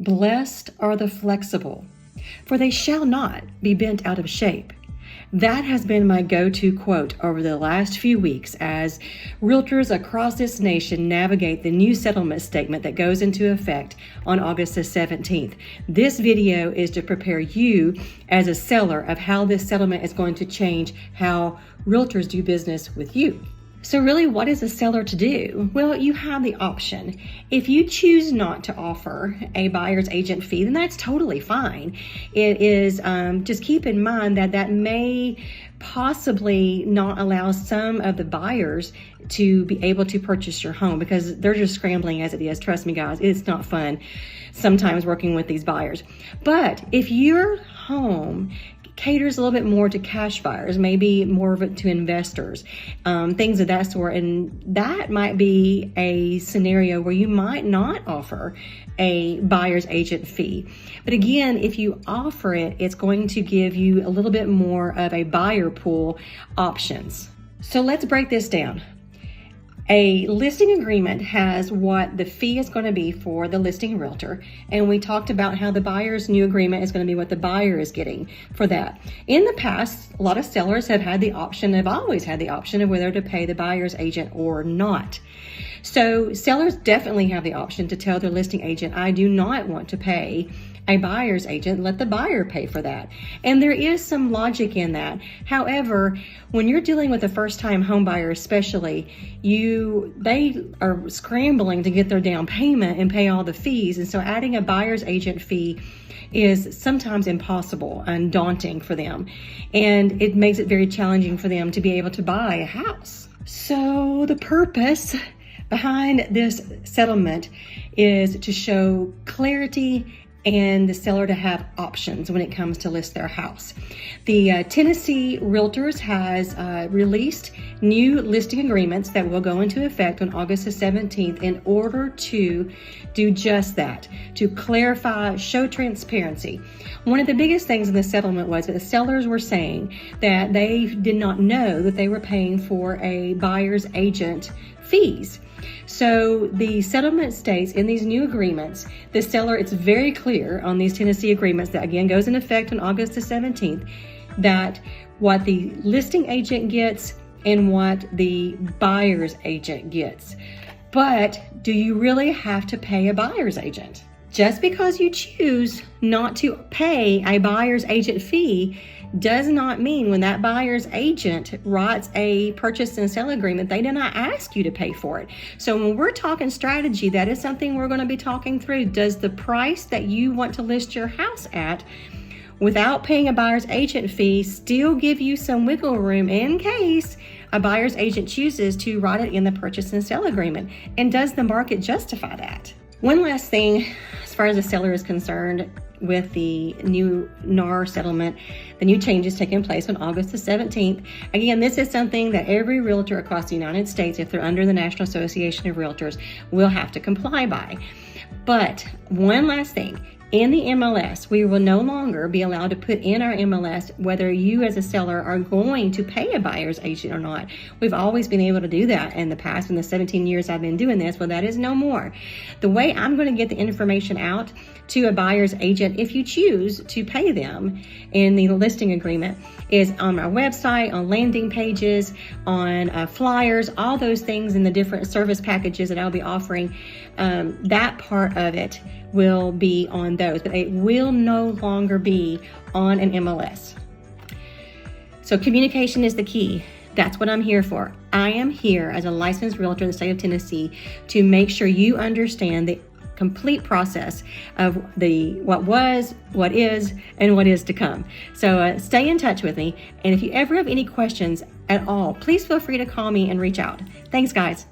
Blessed are the flexible, for they shall not be bent out of shape. That has been my go-to quote over the last few weeks as realtors across this nation navigate the new settlement statement that goes into effect on August the 17th. This video is to prepare you as a seller of how this settlement is going to change how realtors do business with you. So really, what is a seller to do? Well, you have the option. If you choose not to offer a buyer's agent fee, then that's totally fine. It is, just keep in mind that that may possibly not allow some of the buyers to be able to purchase your home because they're just scrambling as it is. Trust me, guys, it's not fun sometimes working with these buyers. But if your home caters a little bit more to cash buyers, maybe more of it to investors, things of that sort. And that might be a scenario where you might not offer a buyer's agent fee. But again, if you offer it, it's going to give you a little bit more of a buyer pool options. So let's break this down. A listing agreement has what the fee is going to be for the listing realtor, and we talked about how the buyer's new agreement is going to be what the buyer is getting for that. In the past, a lot of sellers have had the option, have always had the option of whether to pay the buyer's agent or not. So sellers definitely have the option to tell their listing agent, I do not want to pay a buyer's agent, let the buyer pay for that. And there is some logic in that. However, when you're dealing with a first-time home buyer especially, they are scrambling to get their down payment and pay all the fees. And so adding a buyer's agent fee is sometimes impossible and daunting for them. And it makes it very challenging for them to be able to buy a house. So the purpose behind this settlement is to show clarity and the seller to have options when it comes to list their house. The Tennessee Realtors has released new listing agreements that will go into effect on August the 17th in order to do just that, to clarify, show transparency. One of the biggest things in the settlement was that the sellers were saying that they did not know that they were paying for a buyer's agent fees. So the settlement states in these new agreements, the seller, it's very clear on these Tennessee agreements that again goes in effect on August the 17th, that what the listing agent gets and what the buyer's agent gets. But do you really have to pay a buyer's agent? Just because you choose not to pay a buyer's agent fee does not mean when that buyer's agent writes a purchase and sale agreement, they did not ask you to pay for it. So when we're talking strategy, that is something we're going to be talking through. Does the price that you want to list your house at without paying a buyer's agent fee still give you some wiggle room in case a buyer's agent chooses to write it in the purchase and sale agreement? And does the market justify that? One last thing, as far as the seller is concerned, with the new NAR settlement, the new changes taking place on August the 17th. Again, this is something that every realtor across the United States, if they're under the National Association of Realtors, will have to comply by. But one last thing, in the MLS, we will no longer be allowed to put in our MLS whether you as a seller are going to pay a buyer's agent or not. We've always been able to do that in the past, in the 17 years I've been doing this. Well, that is no more. The way I'm going to get the information out to a buyer's agent, if you choose to pay them in the listing agreement, is on our website, on landing pages, on flyers, all those things in the different service packages that I'll be offering. That part of it will be on those, but it will no longer be on an MLS. So communication is the key. That's what I'm here for. I am here as a licensed realtor in the state of Tennessee to make sure you understand the complete process of what was, what is, and what is to come. So stay in touch with me. And if you ever have any questions at all, please feel free to call me and reach out. Thanks, guys.